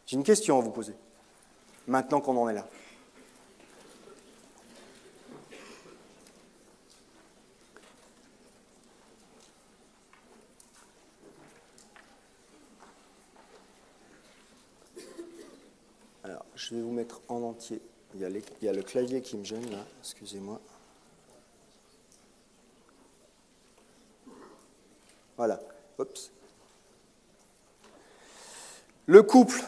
J'ai une question à vous poser, maintenant qu'on en est là. Alors, je vais vous mettre en entier. Il y a le clavier qui me gêne là, excusez-moi. Voilà. Oups. Le couple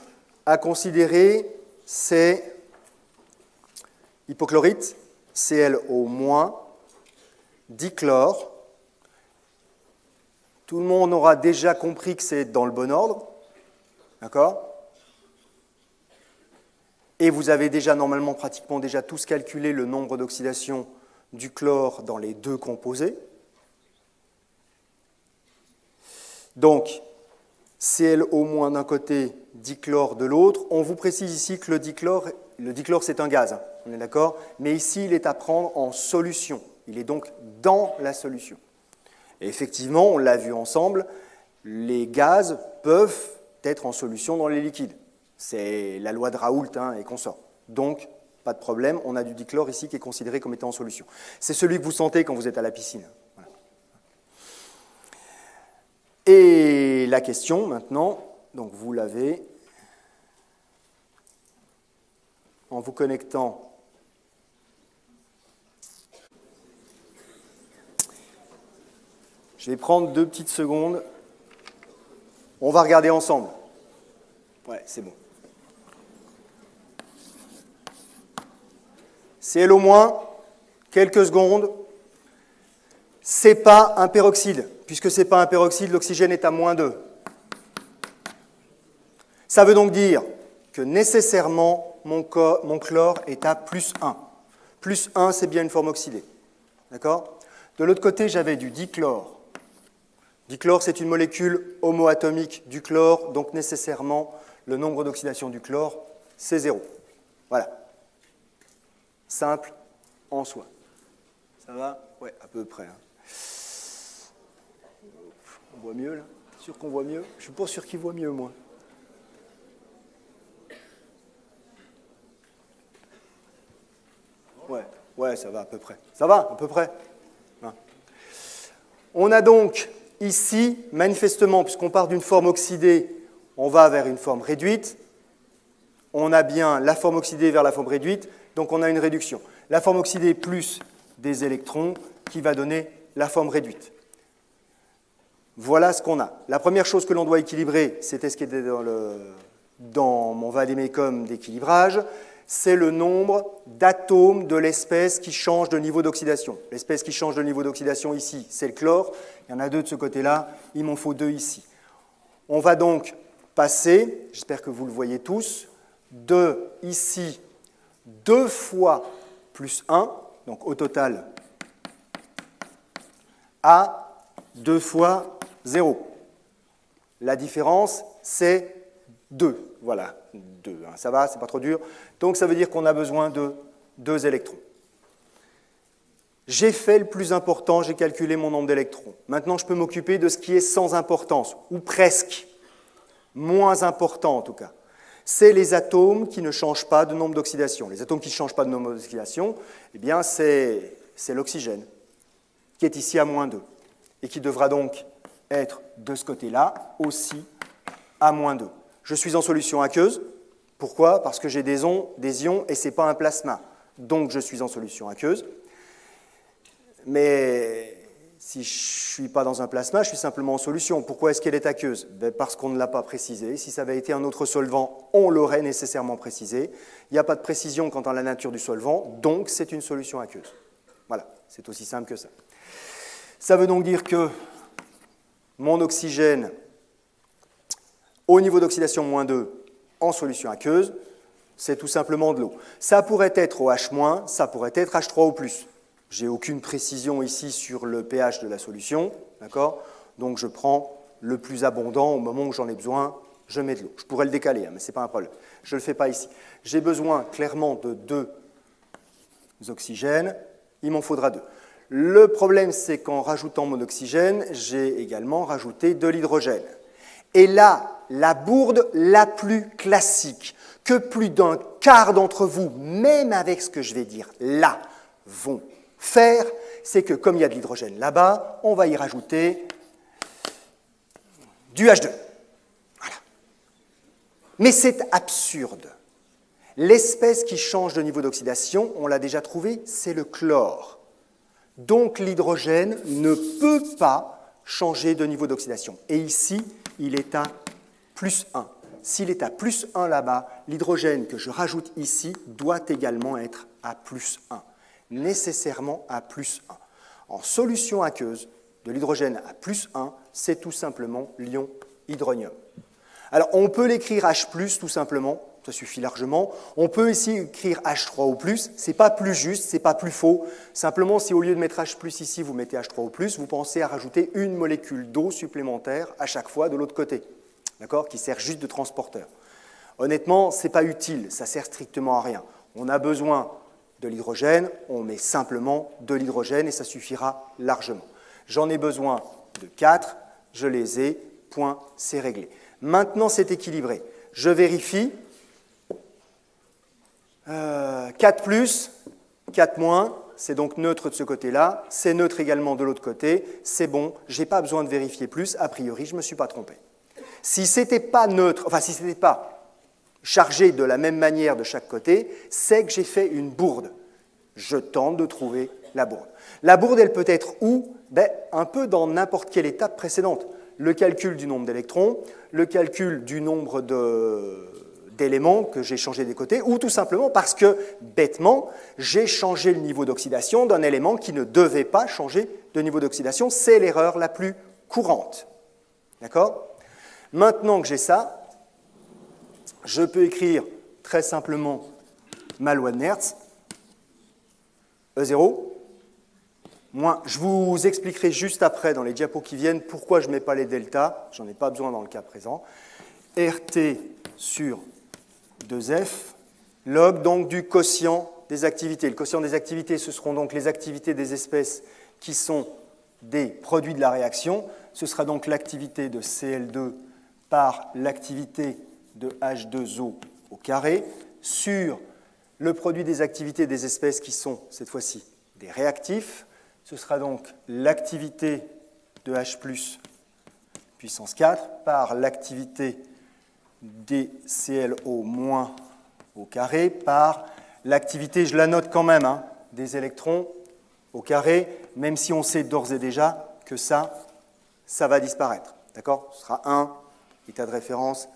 à considérer, c'est hypochlorite, ClO-, dichlore. Tout le monde aura déjà compris que c'est dans le bon ordre. D'accord ? Et vous avez déjà normalement pratiquement déjà tous calculé le nombre d'oxydations du chlore dans les deux composés. Donc, ClO- d'un côté, dichlore de l'autre. On vous précise ici que le dichlore c'est un gaz, hein, on est d'accord? Mais ici, il est à prendre en solution. Il est donc dans la solution. Et effectivement, on l'a vu ensemble, les gaz peuvent être en solution dans les liquides. C'est la loi de Raoult hein, et consorts. Donc, pas de problème, on a du dichlore ici qui est considéré comme étant en solution. C'est celui que vous sentez quand vous êtes à la piscine. Voilà. Et la question maintenant, donc vous l'avez, en vous connectant je vais prendre 2 petites secondes. On va regarder ensemble. Ouais, c'est bon. ClO-, quelques secondes. Ce n'est pas un peroxyde. Puisque ce n'est pas un peroxyde, l'oxygène est à -2. Ça veut donc dire que nécessairement, mon chlore est à +1. +1, c'est bien une forme oxydée. D'accord ? De l'autre côté, j'avais du dichlore. Dichlore, c'est une molécule homoatomique du chlore, donc nécessairement, le nombre d'oxydation du chlore, c'est 0. Voilà. Simple en soi. Ça va? Ouais, à peu près. Hein. On voit mieux, là? Sûr qu'on voit mieux? Je suis pas sûr qu'il voit mieux, moi. Ouais, ça va à peu près. Ça va, à peu près. Hein. On a donc ici, manifestement, puisqu'on part d'une forme oxydée, on va vers une forme réduite. On a bien la forme oxydée vers la forme réduite, donc on a une réduction. La forme oxydée plus des électrons qui va donner la forme réduite. Voilà ce qu'on a. La première chose que l'on doit équilibrer, c'était ce qui était dans mon vade-mecum d'équilibrage, c'est le nombre d'atomes de l'espèce qui change de niveau d'oxydation. L'espèce qui change de niveau d'oxydation ici, c'est le chlore. Il y en a 2 de ce côté-là, il m'en faut 2 ici. On va donc passer, j'espère que vous le voyez tous, de ici 2 fois +1, donc au total, à 2 fois 0. La différence, c'est 2. Voilà, 2. Hein. Ça va, c'est pas trop dur. Donc ça veut dire qu'on a besoin de 2 électrons. J'ai fait le plus important, j'ai calculé mon nombre d'électrons. Maintenant, je peux m'occuper de ce qui est sans importance, ou presque, moins important en tout cas. C'est les atomes qui ne changent pas de nombre d'oxydation. Les atomes qui ne changent pas de nombre d'oxydation, eh bien, c'est l'oxygène, qui est ici à -2, et qui devra donc être de ce côté-là aussi à -2. Je suis en solution aqueuse. Pourquoi? Parce que j'ai des ions et ce n'est pas un plasma. Donc je suis en solution aqueuse. Mais si je ne suis pas dans un plasma, je suis simplement en solution. Pourquoi est-ce qu'elle est aqueuse? Parce qu'on ne l'a pas précisé. Si ça avait été un autre solvant, on l'aurait nécessairement précisé. Il n'y a pas de précision quant à la nature du solvant, donc c'est une solution aqueuse. Voilà, c'est aussi simple que ça. Ça veut donc dire que mon oxygène, au niveau d'oxydation -2, en solution aqueuse, c'est tout simplement de l'eau. Ça pourrait être OH-, ça pourrait être H3O+. J'ai aucune précision ici sur le pH de la solution, d'accord? Donc je prends le plus abondant au moment où j'en ai besoin, je mets de l'eau. Je pourrais le décaler, hein, mais ce n'est pas un problème. Je ne le fais pas ici. J'ai besoin clairement de 2 oxygènes, il m'en faudra 2. Le problème, c'est qu'en rajoutant mon oxygène, j'ai également rajouté de l'hydrogène. Et là, la bourde la plus classique, que plus d'un quart d'entre vous, même avec ce que je vais dire là, vont faire, c'est que comme il y a de l'hydrogène là-bas, on va y rajouter du H2. Voilà. Mais c'est absurde. L'espèce qui change de niveau d'oxydation, on l'a déjà trouvé, c'est le chlore. Donc l'hydrogène ne peut pas changer de niveau d'oxydation. Et ici, il est à plus 1. S'il est à plus 1 là-bas, l'hydrogène que je rajoute ici doit également être à plus 1, nécessairement à plus 1. En solution aqueuse, de l'hydrogène à plus 1, c'est tout simplement l'ion hydronium. Alors on peut l'écrire H+, tout simplement, ça suffit largement. On peut ici écrire H3 ou plus, ce n'est pas plus juste, ce n'est pas plus faux. Simplement, si au lieu de mettre H+, ici, vous mettez H3 ou plus, vous pensez à rajouter une molécule d'eau supplémentaire à chaque fois de l'autre côté, d'accord, qui sert juste de transporteur. Honnêtement, ce n'est pas utile, ça sert strictement à rien. On a besoin de l'hydrogène, on met simplement de l'hydrogène et ça suffira largement. J'en ai besoin de 4, je les ai, point, c'est réglé. Maintenant, c'est équilibré. Je vérifie. 4 plus, 4 moins, c'est donc neutre de ce côté-là, c'est neutre également de l'autre côté, c'est bon, je n'ai pas besoin de vérifier plus, a priori, je ne me suis pas trompé. Si ce n'était pas neutre, enfin si ce n'était pas chargé de la même manière de chaque côté, c'est que j'ai fait une bourde. Je tente de trouver la bourde. La bourde, elle peut être où? Un peu dans n'importe quelle étape précédente. Le calcul du nombre d'électrons, le calcul du nombre d'éléments que j'ai changé des côtés, ou tout simplement parce que, bêtement, j'ai changé le niveau d'oxydation d'un élément qui ne devait pas changer de niveau d'oxydation. C'est l'erreur la plus courante. D'accord? Maintenant que j'ai ça, je peux écrire très simplement ma loi de Nernst, E0, moins, je vous expliquerai juste après, dans les diapos qui viennent, pourquoi je ne mets pas les deltas, j'en ai pas besoin dans le cas présent, RT sur 2F, log donc du quotient des activités. Le quotient des activités, ce seront donc les activités des espèces qui sont des produits de la réaction. Ce sera donc l'activité de Cl2 par l'activité de H2O au carré sur le produit des activités des espèces qui sont, cette fois-ci, des réactifs. Ce sera donc l'activité de H+, puissance 4, par l'activité des ClO- au carré, par l'activité, je la note quand même, des électrons au carré, même si on sait d'ores et déjà que ça va disparaître. D'accord? Ce sera 1, état de référence,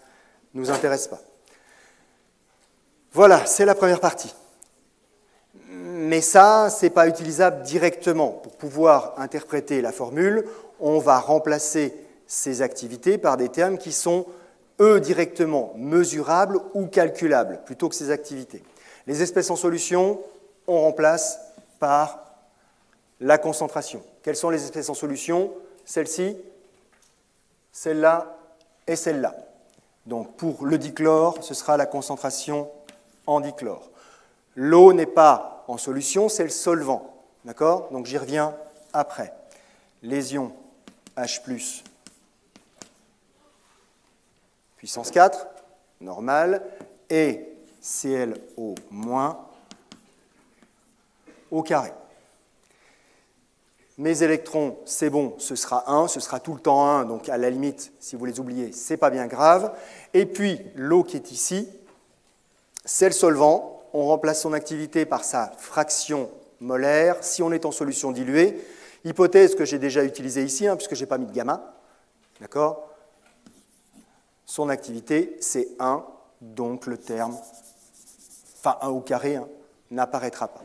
ne nous intéresse pas. Voilà, c'est la première partie. Mais ça, ce n'est pas utilisable directement. Pour pouvoir interpréter la formule, on va remplacer ces activités par des termes qui sont, eux, directement mesurables ou calculables, plutôt que ces activités. Les espèces en solution, on remplace par la concentration. Quelles sont les espèces en solution? Celle-ci, celle-là et celle-là. Donc pour le dichlore, ce sera la concentration en dichlore. L'eau n'est pas en solution, c'est le solvant. D'accord? Donc j'y reviens après. Les ions H+, puissance 4, normal, et ClO- au carré. Mes électrons, c'est bon, ce sera 1, ce sera tout le temps 1, donc à la limite, si vous les oubliez, ce n'est pas bien grave. Et puis, l'eau qui est ici, c'est le solvant. On remplace son activité par sa fraction molaire si on est en solution diluée. Hypothèse que j'ai déjà utilisée ici, puisque je n'ai pas mis de gamma. D'accord? Son activité, c'est 1, donc le terme, enfin 1 au carré, n'apparaîtra pas.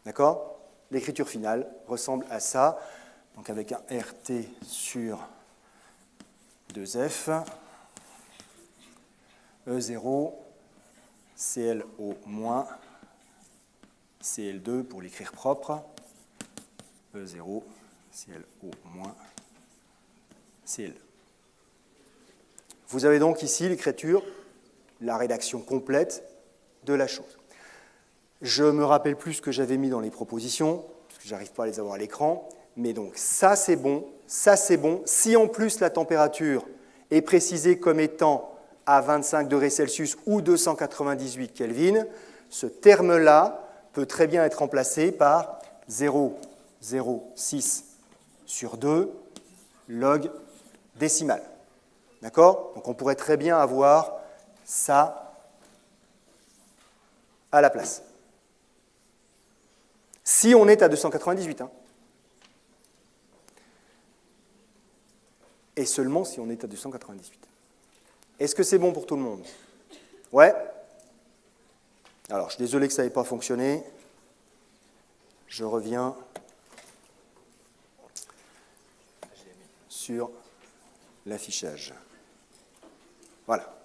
D'accord? L'écriture finale ressemble à ça, donc avec un RT sur 2F, E0, ClO-, Cl2 pour l'écrire propre, E0, ClO-, Cl2. Vous avez donc ici l'écriture, la rédaction complète de la chose. Je me rappelle plus ce que j'avais mis dans les propositions, parce que je n'arrive pas à les avoir à l'écran, mais donc ça c'est bon, ça c'est bon. Si en plus la température est précisé comme étant à 25 degrés Celsius ou 298 Kelvin, ce terme-là peut très bien être remplacé par 0,06 sur 2 log décimal. D'accord? Donc on pourrait très bien avoir ça à la place. Si on est à 298, hein. Et seulement si on est à 298. Est-ce que c'est bon pour tout le monde? Ouais? Alors, je suis désolé que ça n'ait pas fonctionné. Je reviens sur l'affichage. Voilà.